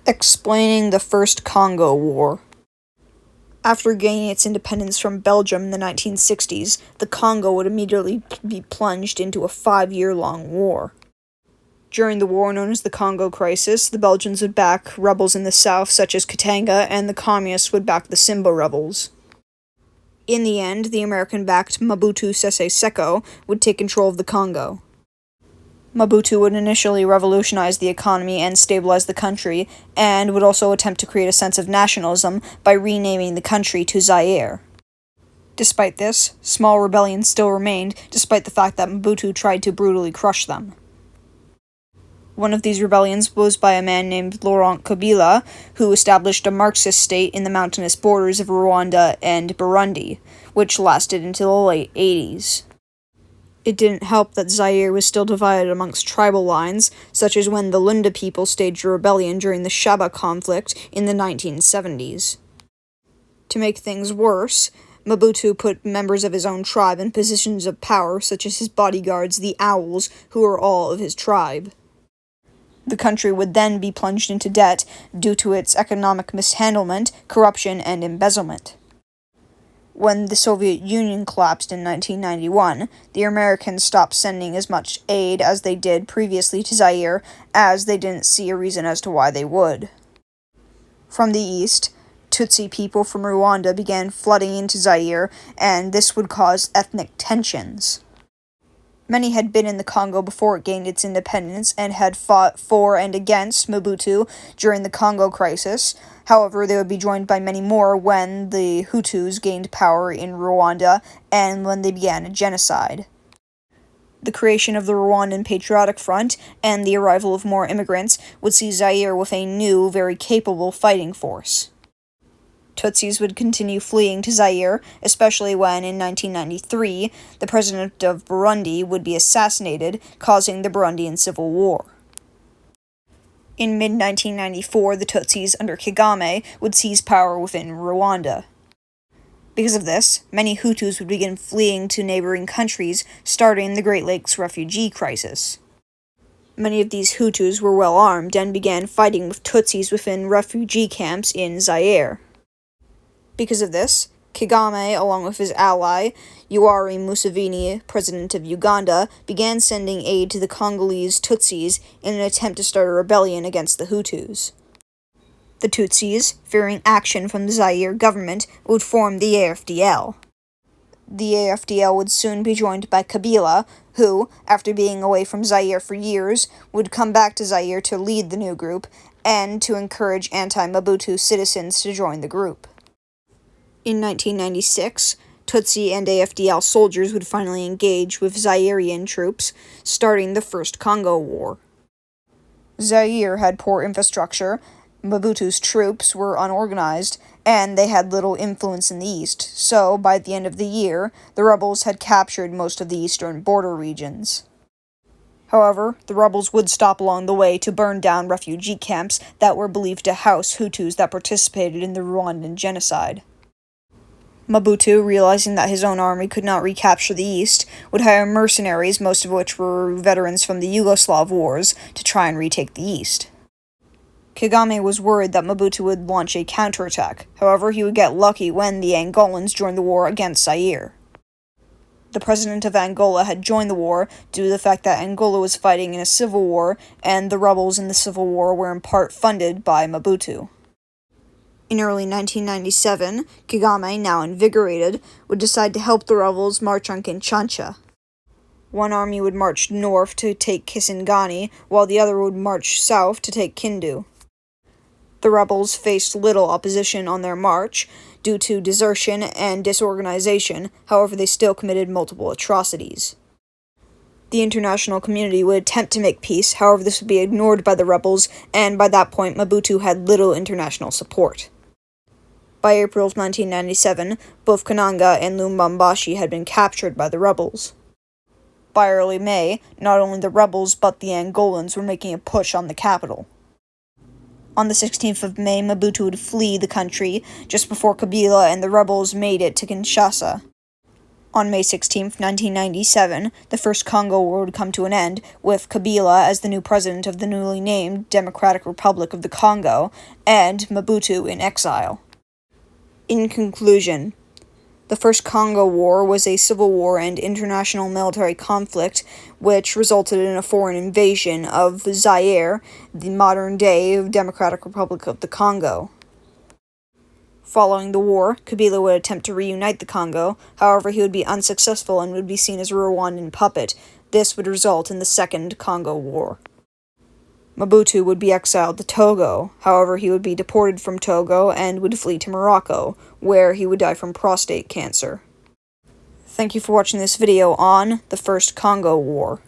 Explaining the First Congo War. After gaining its independence from Belgium in the 1960s, the Congo would immediately be plunged into a 5-year-long war. During the war known as the Congo Crisis, the Belgians would back rebels in the south such as Katanga, and the Communists would back the Simba rebels. In the end, the American-backed Mobutu Sese Seko would take control of the Congo. Mobutu would initially revolutionize the economy and stabilize the country, and would also attempt to create a sense of nationalism by renaming the country to Zaire. Despite this, small rebellions still remained, despite the fact that Mobutu tried to brutally crush them. One of these rebellions was by a man named Laurent Kabila, who established a Marxist state in the mountainous borders of Rwanda and Burundi, which lasted until the late 80s. It didn't help that Zaire was still divided amongst tribal lines, such as when the Lunda people staged a rebellion during the Shaba conflict in the 1970s. To make things worse, Mobutu put members of his own tribe in positions of power, such as his bodyguards, the Owls, who were all of his tribe. The country would then be plunged into debt due to its economic mishandlement, corruption, and embezzlement. When the Soviet Union collapsed in 1991, the Americans stopped sending as much aid as they did previously to Zaire, as they didn't see a reason as to why they would. From the east, Tutsi people from Rwanda began flooding into Zaire, and this would cause ethnic tensions. Many had been in the Congo before it gained its independence and had fought for and against Mobutu during the Congo Crisis. However, they would be joined by many more when the Hutus gained power in Rwanda and when they began a genocide. The creation of the Rwandan Patriotic Front and the arrival of more immigrants would see Zaire with a new, very capable fighting force. Tutsis would continue fleeing to Zaire, especially when, in 1993, the president of Burundi would be assassinated, causing the Burundian Civil War. In mid-1994, the Tutsis under Kagame would seize power within Rwanda. Because of this, many Hutus would begin fleeing to neighboring countries, starting the Great Lakes refugee crisis. Many of these Hutus were well armed and began fighting with Tutsis within refugee camps in Zaire. Because of this, Kagame, along with his ally, Yoweri Museveni, president of Uganda, began sending aid to the Congolese Tutsis in an attempt to start a rebellion against the Hutus. The Tutsis, fearing action from the Zaire government, would form the AFDL. The AFDL would soon be joined by Kabila, who, after being away from Zaire for years, would come back to Zaire to lead the new group, and to encourage anti-Mobutu citizens to join the group. In 1996, Tutsi and AFDL soldiers would finally engage with Zairean troops, starting the First Congo War. Zaire had poor infrastructure, Mobutu's troops were unorganized, and they had little influence in the east, so by the end of the year, the rebels had captured most of the eastern border regions. However, the rebels would stop along the way to burn down refugee camps that were believed to house Hutus that participated in the Rwandan genocide. Mobutu, realizing that his own army could not recapture the east, would hire mercenaries, most of which were veterans from the Yugoslav wars, to try and retake the east. Kagame was worried that Mobutu would launch a counterattack. However, he would get lucky when the Angolans joined the war against Zaire. The president of Angola had joined the war due to the fact that Angola was fighting in a civil war, and the rebels in the civil war were in part funded by Mobutu. In early 1997, Kagame, now invigorated, would decide to help the rebels march on Kinshasa. One army would march north to take Kisangani, while the other would march south to take Kindu. The rebels faced little opposition on their march, due to desertion and disorganization. However, they still committed multiple atrocities. The international community would attempt to make peace, however this would be ignored by the rebels, and by that point Mobutu had little international support. By April of 1997, both Kananga and Lubumbashi had been captured by the rebels. By early May, not only the rebels but the Angolans were making a push on the capital. On the 16th of May, Mobutu would flee the country just before Kabila and the rebels made it to Kinshasa. On May 16, 1997, the First Congo War would come to an end, with Kabila as the new president of the newly named Democratic Republic of the Congo, and Mobutu in exile. In conclusion, the First Congo War was a civil war and international military conflict which resulted in a foreign invasion of Zaire, the modern-day Democratic Republic of the Congo. Following the war, Kabila would attempt to reunite the Congo, however he would be unsuccessful and would be seen as a Rwandan puppet. This would result in the Second Congo War. Mobutu would be exiled to Togo, however he would be deported from Togo and would flee to Morocco, where he would die from prostate cancer. Thank you for watching this video on the First Congo War.